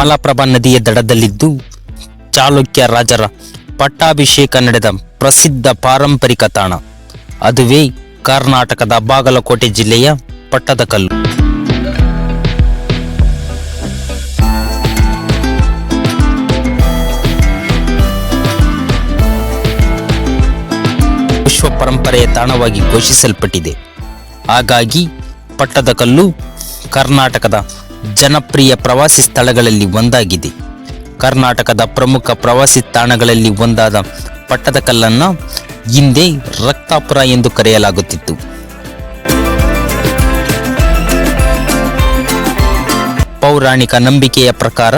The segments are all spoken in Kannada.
ಮಲಪ್ರಭಾ ನದಿಯ ದಡದಲ್ಲಿದ್ದು ಚಾಲುಕ್ಯ ರಾಜರ ಪಟ್ಟಾಭಿಷೇಕ ನಡೆದ ಪ್ರಸಿದ್ಧ ಪಾರಂಪರಿಕ ತಾಣ. ಅದುವೇ ಕರ್ನಾಟಕದ ಬಾಗಲಕೋಟೆ ಜಿಲ್ಲೆಯ ಪಟ್ಟದಕಲ್ಲು. ವಿಶ್ವ ಪರಂಪರೆಯ ತಾಣವಾಗಿ ಘೋಷಿಸಲ್ಪಟ್ಟಿದೆ. ಹಾಗಾಗಿ ಪಟ್ಟದಕಲ್ಲು ಕರ್ನಾಟಕದ ಜನಪ್ರಿಯ ಪ್ರವಾಸಿ ಸ್ಥಳಗಳಲ್ಲಿ ಒಂದಾಗಿದೆ. ಕರ್ನಾಟಕದ ಪ್ರಮುಖ ಪ್ರವಾಸಿ ತಾಣಗಳಲ್ಲಿ ಒಂದಾದ ಪಟ್ಟದಕಲ್ಲನ್ನ ಹಿಂದೆ ರಕ್ತಾಪುರ ಎಂದು ಕರೆಯಲಾಗುತ್ತಿತ್ತು. ಪೌರಾಣಿಕ ನಂಬಿಕೆಯ ಪ್ರಕಾರ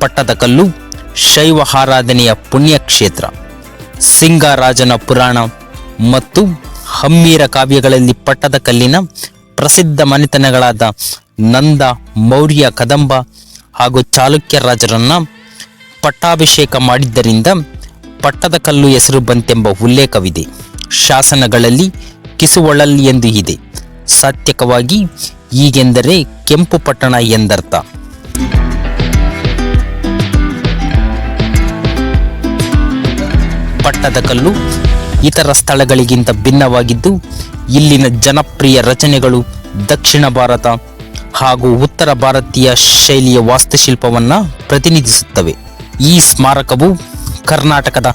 ಪಟ್ಟದಕಲ್ಲು ಶೈವ ಆರಾಧನೆಯ ಪುಣ್ಯಕ್ಷೇತ್ರ. ಸಿಂಗರಾಜನ ಪುರಾಣ ಮತ್ತು ಹಮ್ಮೀರ ಕಾವ್ಯಗಳಲ್ಲಿ ಪಟ್ಟದಕಲ್ಲಿನ ಪ್ರಸಿದ್ಧ ಮನೆತನಗಳಾದ ನಂದ, ಮೌರ್ಯ, ಕದಂಬ ಹಾಗೂ ಚಾಲುಕ್ಯ ರಾಜರನ್ನ ಪಟ್ಟಾಭಿಷೇಕ ಮಾಡಿದ್ದರಿಂದ ಪಟ್ಟದಕಲ್ಲು ಹೆಸರು ಬಂತೆಂಬ ಉಲ್ಲೇಖವಿದೆ. ಶಾಸನಗಳಲ್ಲಿ ಕಿಸುವಳಲ್ಲಿ ಎಂದು ಇದೆ. ಸಾತ್ವಿಕವಾಗಿ ಹೀಗೆಂದರೆ ಕೆಂಪು ಪಟ್ಟಣ ಎಂದರ್ಥ. ಪಟ್ಟದಕಲ್ಲು ಇತರ ಸ್ಥಳಗಳಿಗಿಂತ ಭಿನ್ನವಾಗಿದ್ದು ಇಲ್ಲಿನ ಜನಪ್ರಿಯ ರಚನೆಗಳು ದಕ್ಷಿಣ ಭಾರತ ಹಾಗೂ ಉತ್ತರ ಭಾರತೀಯ ಶೈಲಿಯ ವಾಸ್ತುಶಿಲ್ಪವನ್ನು ಪ್ರತಿನಿಧಿಸುತ್ತವೆ. ಈ ಸ್ಮಾರಕವು ಕರ್ನಾಟಕದ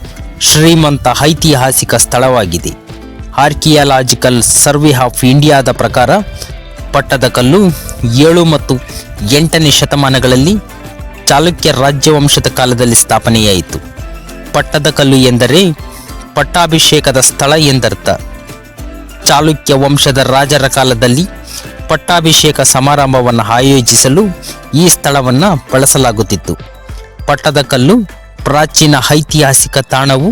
ಶ್ರೀಮಂತ ಐತಿಹಾಸಿಕ ಸ್ಥಳವಾಗಿದೆ. ಆರ್ಕಿಯಾಲಜಿಕಲ್ ಸರ್ವೆ ಆಫ್ ಇಂಡಿಯಾದ ಪ್ರಕಾರ ಪಟ್ಟದಕಲ್ಲು 7 ಮತ್ತು 8ನೇ ಶತಮಾನಗಳಲ್ಲಿ ಚಾಲುಕ್ಯ ರಾಜ್ಯವಂಶದ ಕಾಲದಲ್ಲಿ ಸ್ಥಾಪನೆಯಾಯಿತು. ಪಟ್ಟದಕಲ್ಲು ಎಂದರೆ ಪಟ್ಟಾಭಿಷೇಕದ ಸ್ಥಳ ಎಂದರ್ಥ. ಚಾಲುಕ್ಯ ವಂಶದ ರಾಜರ ಕಾಲದಲ್ಲಿ ಪಟ್ಟಾಭಿಷೇಕ ಸಮಾರಂಭವನ್ನು ಆಯೋಜಿಸಲು ಈ ಸ್ಥಳವನ್ನು ಬಳಸಲಾಗುತ್ತಿತ್ತು. ಪಟ್ಟದಕಲ್ಲು ಪ್ರಾಚೀನ ಐತಿಹಾಸಿಕ ತಾಣವು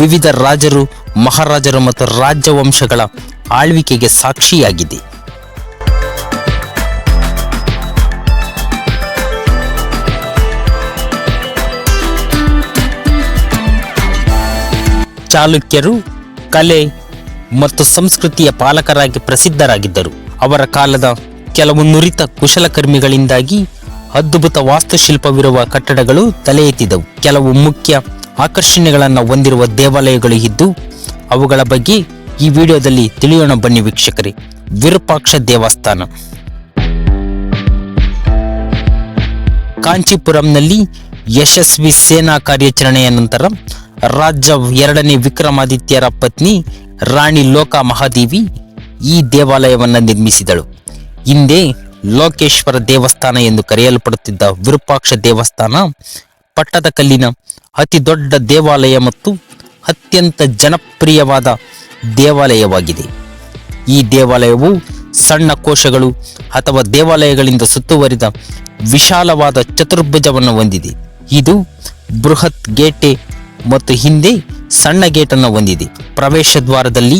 ವಿವಿಧ ರಾಜರು, ಮಹಾರಾಜರು ಮತ್ತು ರಾಜವಂಶಗಳ ಆಳ್ವಿಕೆಗೆ ಸಾಕ್ಷಿಯಾಗಿದೆ. ಚಾಲುಕ್ಯರು ಕಲೆ ಮತ್ತು ಸಂಸ್ಕೃತಿಯ ಪಾಲಕರಾಗಿ ಪ್ರಸಿದ್ಧರಾಗಿದ್ದರು. ಅವರ ಕಾಲದ ಕೆಲವು ನುರಿತ ಕುಶಲಕರ್ಮಿಗಳಿಂದಾಗಿ ಅದ್ಭುತ ವಾಸ್ತುಶಿಲ್ಪವಿರುವ ಕಟ್ಟಡಗಳು ತಲೆ ಎತ್ತಿದವು. ಕೆಲವು ಮುಖ್ಯ ಆಕರ್ಷಣೆಗಳನ್ನು ಹೊಂದಿರುವ ದೇವಾಲಯಗಳು ಇದ್ದು ಅವುಗಳ ಬಗ್ಗೆ ಈ ವಿಡಿಯೋದಲ್ಲಿ ತಿಳಿಯೋಣ ಬನ್ನಿ ವೀಕ್ಷಕರೇ. ವಿರೂಪಾಕ್ಷ ದೇವಸ್ಥಾನ. ಕಾಂಚೀಪುರಂನಲ್ಲಿ ಯಶಸ್ವಿ ಸೇನಾ ಕಾರ್ಯಾಚರಣೆಯ ನಂತರ ರಾಜ 2ನೇ ವಿಕ್ರಮಾದಿತ್ಯರ ಪತ್ನಿ ರಾಣಿ ಲೋಕ ಮಹಾದೇವಿ ಈ ದೇವಾಲಯವನ್ನು ನಿರ್ಮಿಸಿದಳು. ಹಿಂದೆ ಲೋಕೇಶ್ವರ ದೇವಸ್ಥಾನ ಎಂದು ಕರೆಯಲ್ಪಡುತ್ತಿದ್ದ ವಿರೂಪಾಕ್ಷ ದೇವಸ್ಥಾನ ಪಟ್ಟದಕಲ್ಲಿನ ಅತಿ ದೊಡ್ಡ ದೇವಾಲಯ ಮತ್ತು ಅತ್ಯಂತ ಜನಪ್ರಿಯವಾದ ದೇವಾಲಯವಾಗಿದೆ. ಈ ದೇವಾಲಯವು ಸಣ್ಣ ಕೋಶಗಳು ಅಥವಾ ದೇವಾಲಯಗಳಿಂದ ಸುತ್ತುವರಿದ ವಿಶಾಲವಾದ ಚತುರ್ಭುಜವನ್ನು ಹೊಂದಿದೆ. ಇದು ಬೃಹತ್ ಗೇಟೆ ಮತ್ತು ಹಿಂದೆ ಸಣ್ಣ ಗೇಟನ್ನು ಹೊಂದಿದೆ. ಪ್ರವೇಶ ದ್ವಾರದಲ್ಲಿ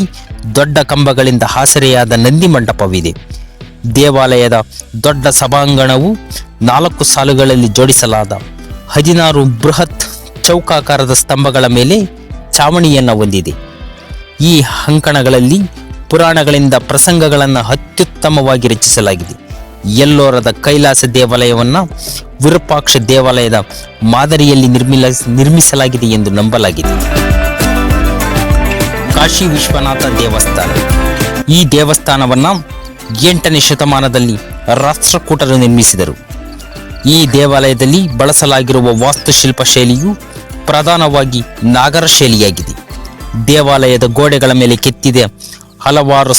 ದೊಡ್ಡ ಕಂಬಗಳಿಂದ ಆಸರೆಯಾದ ನಂದಿ ಮಂಟಪವಿದೆ. ದೇವಾಲಯದ ದೊಡ್ಡ ಸಭಾಂಗಣವು 4 ಸಾಲುಗಳಲ್ಲಿ ಜೋಡಿಸಲಾದ 16 ಬೃಹತ್ ಚೌಕಾಕಾರದ ಸ್ತಂಭಗಳ ಮೇಲೆ ಚಾವಣಿಯನ್ನು ಹೊಂದಿದೆ. ಈ ಅಂಕಣಗಳಲ್ಲಿ ಪುರಾಣಗಳಿಂದ ಪ್ರಸಂಗಗಳನ್ನು ಅತ್ಯುತ್ತಮವಾಗಿ ರಚಿಸಲಾಗಿದೆ. ಎಲ್ಲೋರದ ಕೈಲಾಸ ದೇವಾಲಯವನ್ನು ವಿರೂಪಾಕ್ಷ ದೇವಾಲಯದ ಮಾದರಿಯಲ್ಲಿ ನಿರ್ಮಿಸಲಾಗಿದೆ ಎಂದು ನಂಬಲಾಗಿದೆ. ಕಾಶಿ ವಿಶ್ವನಾಥ ದೇವಸ್ಥಾನ. ಈ ದೇವಸ್ಥಾನವನ್ನು 8ನೇ ಶತಮಾನದಲ್ಲಿ ರಾಷ್ಟ್ರಕೂಟರು ನಿರ್ಮಿಸಿದರು. ಈ ದೇವಾಲಯದಲ್ಲಿ ಬಳಸಲಾಗಿರುವ ವಾಸ್ತುಶಿಲ್ಪ ಶೈಲಿಯು ಪ್ರಧಾನವಾಗಿ ನಾಗರ ಶೈಲಿಯಾಗಿದೆ. ದೇವಾಲಯದ ಗೋಡೆಗಳ ಮೇಲೆ ಕೆತ್ತಿದ ಹಲವಾರು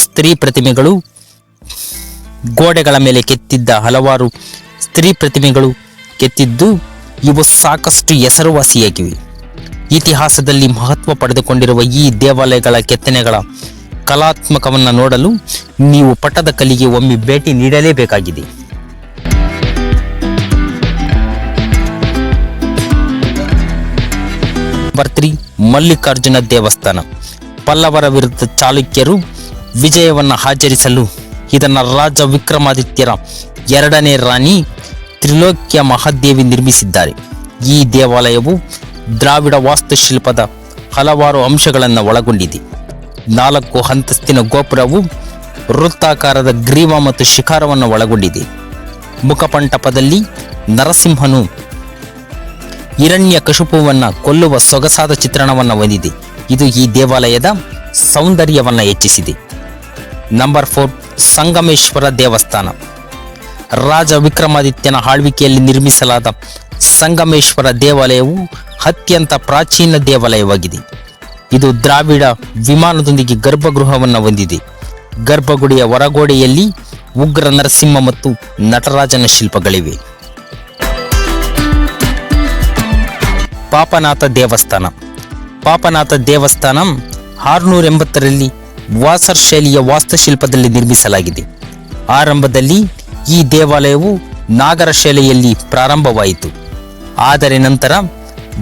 ಸ್ತ್ರೀ ಪ್ರತಿಮೆಗಳು ಕೆತ್ತಿದ್ದು ಇವು ಸಾಕಷ್ಟು ಹೆಸರುವಾಸಿಯಾಗಿವೆ. ಇತಿಹಾಸದಲ್ಲಿ ಮಹತ್ವ ಪಡೆದುಕೊಂಡಿರುವ ಈ ದೇವಾಲಯಗಳ ಕೆತ್ತನೆಗಳ ಕಲಾತ್ಮಕವನ್ನು ನೋಡಲು ನೀವು ಪಟ್ಟದಕಲ್ಲಿಗೆ ಒಮ್ಮೆ ಭೇಟಿ ನೀಡಲೇಬೇಕಾಗಿದೆ. ಬರ್ತ್ರಿ ಮಲ್ಲಿಕಾರ್ಜುನ ದೇವಸ್ಥಾನ. ಪಲ್ಲವರ ವಿರುದ್ಧ ಚಾಲುಕ್ಯರು ವಿಜಯವನ್ನು ಆಚರಿಸಲು ಇದನ್ನು ರಾಜ ವಿಕ್ರಮಾದಿತ್ಯರ 2ನೇ ರಾಣಿ ತ್ರಿಲೋಕ್ಯ ಮಹಾದೇವಿ ನಿರ್ಮಿಸಿದ್ದಾರೆ. ಈ ದೇವಾಲಯವು ದ್ರಾವಿಡ ವಾಸ್ತುಶಿಲ್ಪದ ಹಲವಾರು ಅಂಶಗಳನ್ನು ಒಳಗೊಂಡಿದೆ. 4 ಅಂತಸ್ತಿನ ಗೋಪುರವು ವೃತ್ತಾಕಾರದ ಗ್ರೀವ ಮತ್ತು ಶಿಖರವನ್ನು ಒಳಗೊಂಡಿದೆ. ಮುಖಪಂಟಪದಲ್ಲಿ ನರಸಿಂಹನು ಹಿರಣ್ಯ ಕಶುಪುವನ್ನು ಕೊಲ್ಲುವ ಸೊಗಸಾದ ಚಿತ್ರಣವನ್ನು ಹೊಂದಿದೆ. ಇದು ಈ ದೇವಾಲಯದ ಸೌಂದರ್ಯವನ್ನು ಹೆಚ್ಚಿಸಿದೆ. ನಂಬರ್ 4, ಸಂಗಮೇಶ್ವರ ದೇವಸ್ಥಾನ. ರಾಜ ವಿಕ್ರಮಾದಿತ್ಯನ ಆಳ್ವಿಕೆಯಲ್ಲಿ ನಿರ್ಮಿಸಲಾದ ಸಂಗಮೇಶ್ವರ ದೇವಾಲಯವು ಅತ್ಯಂತ ಪ್ರಾಚೀನ ದೇವಾಲಯವಾಗಿದೆ. ಇದು ದ್ರಾವಿಡ ವಿಮಾನದೊಂದಿಗೆ ಗರ್ಭಗೃಹವನ್ನು ಹೊಂದಿದೆ. ಗರ್ಭಗುಡಿಯ ಹೊರಗೋಡೆಯಲ್ಲಿ ಉಗ್ರ ನರಸಿಂಹ ಮತ್ತು ನಟರಾಜನ ಶಿಲ್ಪಗಳಿವೆ. ಪಾಪನಾಥ ದೇವಸ್ಥಾನ. ಪಾಪನಾಥ ದೇವಸ್ಥಾನ 680ರಲ್ಲಿ ವಾಸರ್ ಶೈಲಿಯ ವಾಸ್ತುಶಿಲ್ಪದಲ್ಲಿ ನಿರ್ಮಿಸಲಾಗಿದೆ. ಆರಂಭದಲ್ಲಿ ಈ ದೇವಾಲಯವು ನಾಗರ ಶೈಲಿಯಲ್ಲಿ ಪ್ರಾರಂಭವಾಯಿತು, ಆದರೆ ನಂತರ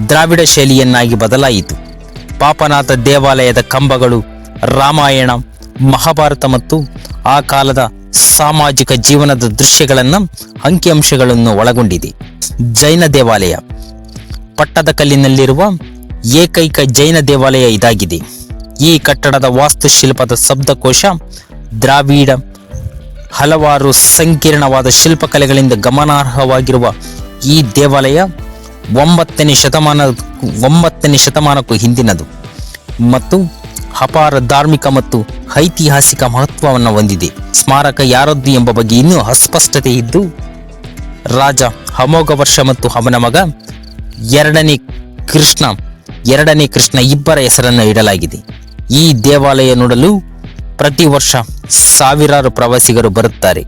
ದ್ರಾವಿಡ ಶೈಲಿಯನ್ನಾಗಿ ಬದಲಾಯಿತು. ಪಾಪನಾಥ ದೇವಾಲಯದ ಕಂಬಗಳು ರಾಮಾಯಣ, ಮಹಾಭಾರತ ಮತ್ತು ಆ ಕಾಲದ ಸಾಮಾಜಿಕ ಜೀವನದ ದೃಶ್ಯಗಳನ್ನು, ಅಂಕಿಅಂಶಗಳನ್ನು ಒಳಗೊಂಡಿದೆ. ಜೈನ ದೇವಾಲಯ. ಪಟ್ಟದಕಲ್ಲಿನಲ್ಲಿರುವ ಏಕೈಕ ಜೈನ ದೇವಾಲಯ ಇದಾಗಿದೆ. ಈ ಕಟ್ಟಡದ ವಾಸ್ತುಶಿಲ್ಪದ ಶಬ್ದಕೋಶ ದ್ರಾವಿಡ ಹಲವಾರು ಸಂಕೀರ್ಣವಾದ ಶಿಲ್ಪಕಲೆಗಳಿಂದ ಗಮನಾರ್ಹವಾಗಿರುವ ಈ ದೇವಾಲಯ 9ನೇ ಶತಮಾನಕ್ಕೂ ಹಿಂದಿನದು ಮತ್ತು ಅಪಾರ ಧಾರ್ಮಿಕ ಮತ್ತು ಐತಿಹಾಸಿಕ ಮಹತ್ವವನ್ನು ಹೊಂದಿದೆ. ಸ್ಮಾರಕ ಯಾರದ್ದು ಎಂಬ ಬಗ್ಗೆ ಇನ್ನೂ ಅಸ್ಪಷ್ಟತೆ ಇದ್ದು, ರಾಜ ಅಮೋಘವರ್ಷ ಮತ್ತು ಅವನ ಮಗ ಎರಡನೇ ಕೃಷ್ಣ ಇಬ್ಬರ ಹೆಸರನ್ನು ಇಡಲಾಗಿದೆ. ಈ ದೇವಾಲಯ ನೋಡಲು ಪ್ರತಿ ವರ್ಷ ಸಾವಿರಾರು ಪ್ರವಾಸಿಗರು ಬರುತ್ತಾರೆ.